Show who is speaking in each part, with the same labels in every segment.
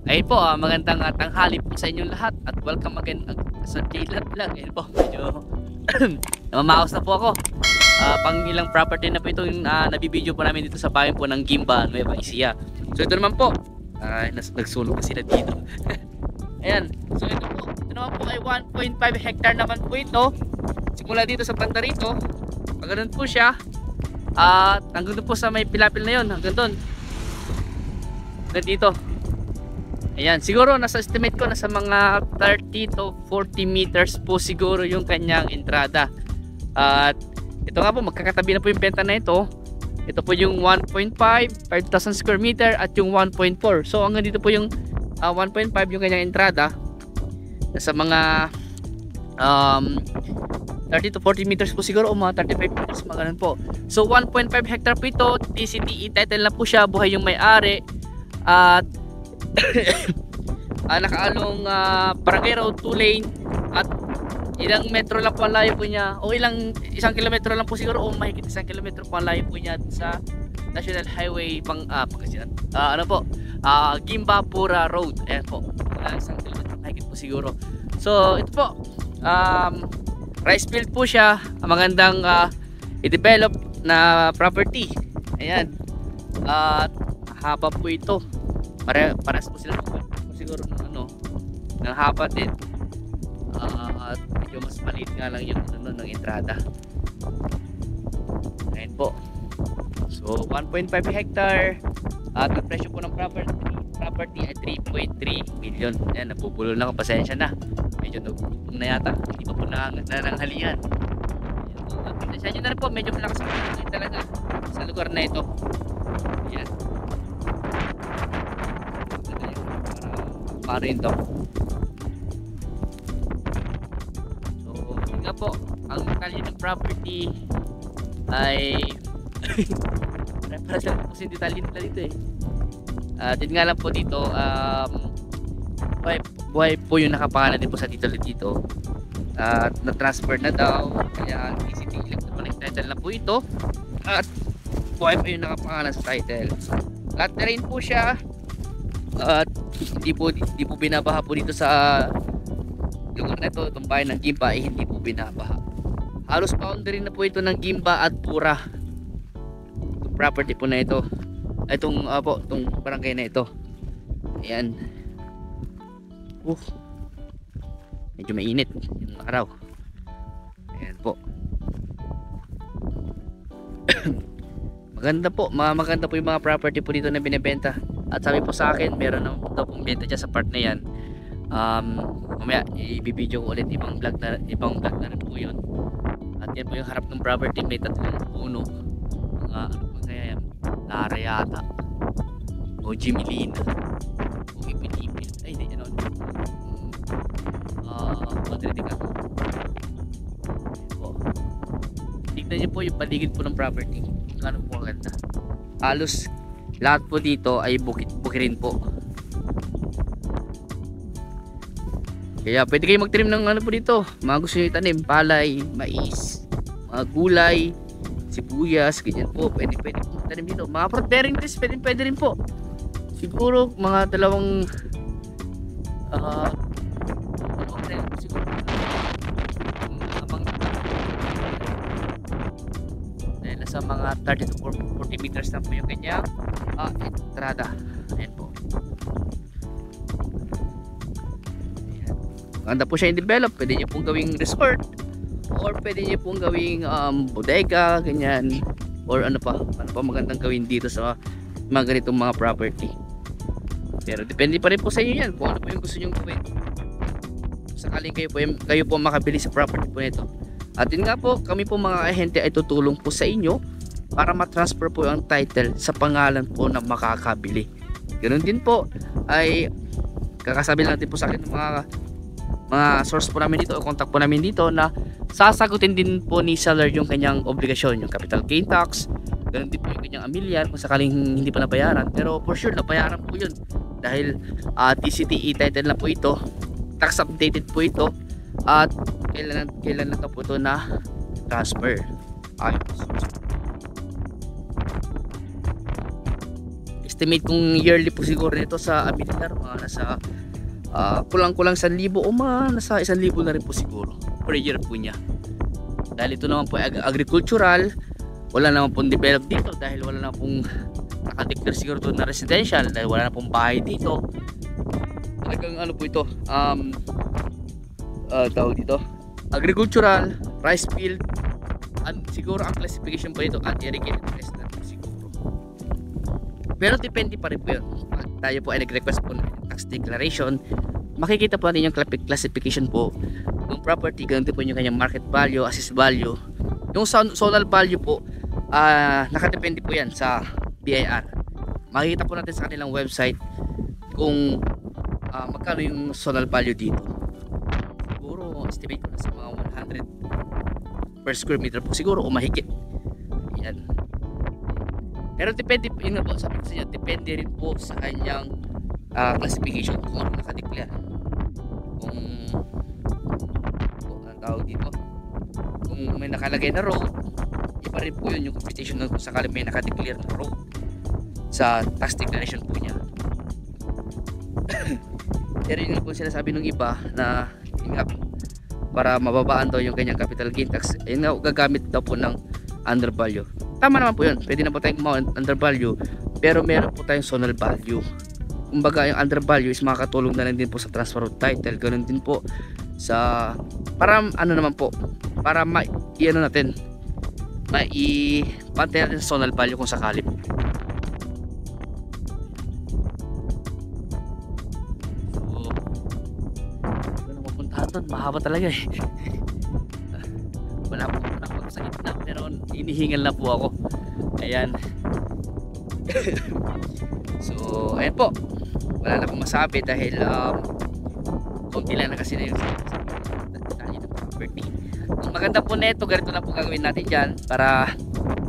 Speaker 1: Ayun po, magandang tanghali po sa inyong lahat at welcome again sa J-Lab Vlog. Ayun po, medyo namamaos na po ako. Pang ilang property na po ito yung nabibideo po namin dito sa bayan po ng Gimba, Nueva Ecija. So ito naman po, nagsulong na sila dito. Ayan, so ito naman po ay 1.5 hectare naman po ito. Simula dito sa banda rito, paganoon po siya. At hanggang doon po sa may pilapil na yon, hanggang doon. Hanggang dito. Ayan, siguro nasa estimate ko nasa mga 30 to 40 meters po siguro yung kanyang entrada. At ito nga po, magkakatabi na po yung benta na ito. Ito po yung 1.5, 5,000 square meter at yung 1.4. So hanggang dito po yung 1.5 yung kanyang entrada. Nasa mga 30 to 40 meters po siguro o mga 35 meters, mga ganun po. So 1.5 hectare po ito, TCTE title na po siya, buhay yung may-ari. At nakaalong barangay road 2 lane at ilang metro lang po ang layo po niya o isang kilometro lang po siguro o mahigit isang kilometro po ang layo po niya sa National Highway Pangasinan. Gimba Pura Road. Ayan po, isang kilometro mahigit po siguro. So ito po, rice field po siya, magandang i-develop na property. Ayan, haba po ito. Paras po sila siguro ng haba din. At medyo mas maliit nga lang yung ng entrada. Ayan po. So 1.5 hectare at ang presyo po ng property ay 3.3 million. Ayan, napupulol na ako, pasensya na. Medyo nagpupong na yata. Hindi pa po nananghalian. Pasensya nyo na rin po, medyo malakas po talaga sa lugar na ito. Ayan. Rin to. So yun nga po, ang kalye ng property ay para sa po si detalye nila dito din nga lang po dito, buhay po yung nakapangalan din po sa title dito at na-transfer na daw, kaya TCT electronic title na po ito at buhay po yung nakapangalan sa title. Lahat na rin po siya at hindi po binabaha po dito sa lugar na ito. Itong bayan ng Gimba ay hindi po binabaha. Halos boundary na po ito ng Gimba at Pura. Itong property po na ito, itong barangay na ito. Ayan. Medyo mainit yung araw. Ayan po. Maganda po yung mga property po dito na binebenta. At sabi po sa akin, meron na daw pong benta dyan sa part na yan. Mamaya ibibideo ko ulit ibang vlog na rin po yun. At yan po yung harap ng property, may tatlong puno. Mga kaya yan, Lara yata o Jimilina o Ipinipin. Ay hindi, Madridika to. Tignan nyo po yung paligid po ng property. Ano po ang ganda. Halos lahat po dito ay bukirin po. Kaya pwede kayo magtanim ng po dito. Mga gusto nyo itanim, palay, mais, mga gulay, sibuyas, ganyan po. Pwede po tanim dito. Mga fruit bearing trees, pwede rin po. Siguro mga dalawang siguro sa mga 30 to 40 meters na po yung kanyang entrada. Ayan po. Ayan. Maganda po siya i-develop. Pwede nyo pong gawing resort or pwede nyo pong gawing bodega, ganyan, or ano pa magandang gawin dito sa mga ganitong mga property. Pero depende pa rin po sa inyo yan kung ano po yung gusto nyo gawin. Sakaling kayo po makabili sa property po nito. At yun nga po, kami po mga ahente ay tutulong po sa inyo para matransfer po ang title sa pangalan po na makakabili. Ganoon din po ay kakasabi lang din po sa akin ng mga source po namin dito o contact po namin dito na sasagutin din po ni seller yung kanyang obligasyon, yung capital gain tax. Ganoon din po yung kanyang amilyar kung sakaling hindi pa nabayaran. Pero for sure nabayaran po yun dahil TCTE title na po ito, tax updated po ito. At kailan na po ito na transfer. estimate kong yearly po siguro nito sa Amilar, mga nasa kulang-kulang 1,000 o mga nasa 1,000 na rin po siguro per year po niya. Dahil ito naman po ay agricultural, wala naman pong develop dito dahil wala na pong nakadeclare siguro to na residential dahil wala na pong bahay dito. Talagang ano po ito, tawag dito, agricultural, rice field, and siguro ang classification po dito unirrigated resident siguro. Pero depende pa rin po yun. Pag tayo po ay nag-request po ng tax declaration, makikita po natin yung classification po ng property, ganito po yung kanyang market value, assessed value. Yung zonal value po, nakadepende po yan sa BIR. Makikita po natin sa kanilang website kung magkano yung zonal value dito. Siguro estimate ko na sa mga 100 per square meter po siguro o mahigit. Yan. Pero depende, yun nga po, sabi ko sa inyo, depende rin po sa kanyang classification kung ano nakadeclare. Kung ang tawag dito, kung may nakalagay na road, iba rin po yun yung computation kung sakali may nakadeclare na road sa tax declaration po niya. Pero yun po sinasabi ng iba na yun nga, para mababaan daw yung kanyang capital gain tax, yun nga, gagamit daw po ng undervalue. Tama naman po yun, pwede na po tayong gumawa ng undervalue, pero meron po tayong zonal value. Kumbaga yung undervalue is makakatulong na lang din po sa transfer of title, ganoon din po sa para ano naman po, para i-ano natin, mai-pantay natin sa zonal value kung sakali po. So ano mapuntahan doon, mahaba talaga eh. Wala po sa gitna, pero inihingal na po ako. Ayan. So ayan po, wala na akong masabi dahil konti lang na kasi na yung detalye ng property. Ang maganda po na ito, ganito na po gagawin natin dyan para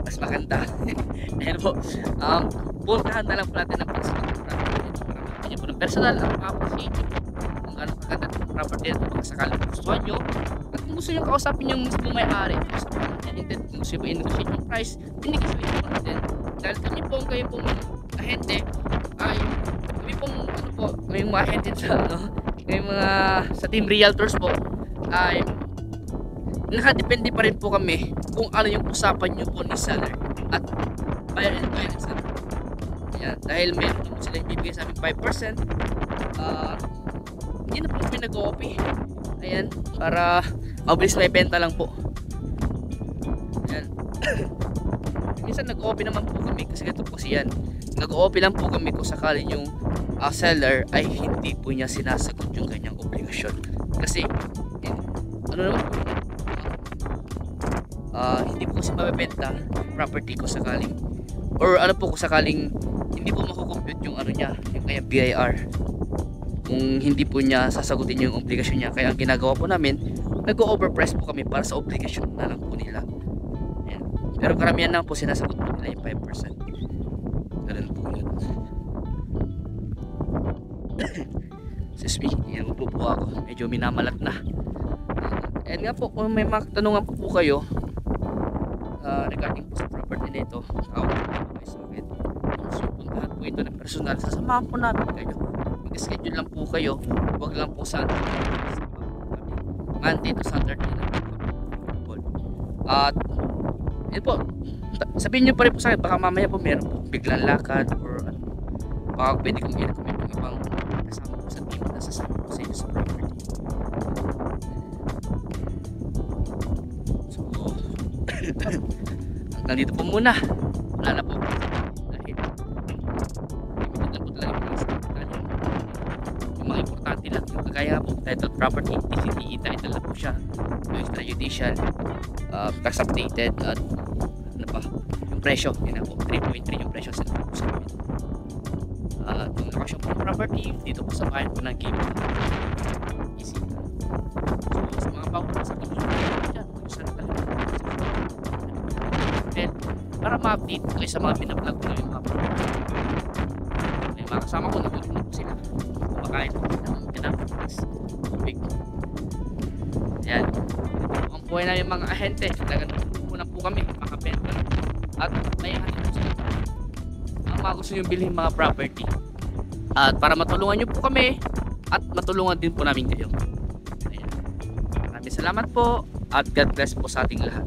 Speaker 1: mas maganda. Ayan po, puntahan na lang po natin ang personal property po ng personal at appreciate kung ano kaganda ng property ito kung sakaling gustuhan nyo at kung gusto nyo kausapin yung mismo may-ari, kung gusto nyo i-negotiate yung price, i-negotiate po natin dahil kami po kayo pong ahente ay kami pong ano po, may mga ahente sa may mga sa team realtors po ay nakadepende pa rin po kami kung ano yung usapan nyo po ni seller at buyer and seller. Yan, dahil meron po sila ibibigay sa amin 5%, hindi na po kami nag-OP. Ayan, para mabilis may benta lang po. Ayan. Minsan nag-OP naman po kami kasi ganito po siyan. Nag-OP lang po kami kung sakaling yung seller ay hindi po niya sinasagot yung kanyang obligasyon. Kasi ano naman po, hindi po kasi mabebenta yung property ko sakaling, or ano po kung sakaling hindi po makukompute yung ano niya, yung kaya BIR, kung hindi po niya sasagutin yung obligasyon niya. Kaya ang ginagawa po namin, nag-overprice po kami para sa obligasyon na lang po nila. Ayan. Pero karamihan na po sinasagot po nila yung 5%. Ganun po yun. Excuse me, inuupo po ako, medyo minamalat na. And nga po, kung may katanungan po kayo regarding po sa property na ito, tawag po kayo sa akin. So puntahan po ito ng personal, sasamahan po namin kayo. Mag-schedule lang po kayo, huwag lang po sa Monday to Saturday na po. At yun po, sabihin nyo pa rin po sa akin, baka mamaya po meron po biglang lakad or ano, baka pwede kong i-recommend yung ibang kasama po sa team na sasama po sa inyo sa property. So hanggang dito po muna, wala na po dahil limited lang po talaga yung mga importante lang, yung kagaya po title property, TCTE title lang po siya, yung extrajudicial, tax updated, at ano pa, yung presyo, yun na po, 3.3 yung presyo sa po sa amin. Yung lokasyon po ng property dito po sa bayan po ng game, easy. So sa mga bago sa pag-ibig dyan, mag-usap na lang and para ma-update kayo sa mga pinablog ko yung mga property. May mga kasama ko, nagulong na po sila kumakain po ng pinapapas tubig. Yan, ang buhay namin mga ahente, nagano po na po kami makabenta at may hanip sa mga gusto nyo bilhin mga property. At para matulungan nyo po kami at matulungan din po namin kayo. Ayan. Maraming salamat po at God bless po sa ating lahat.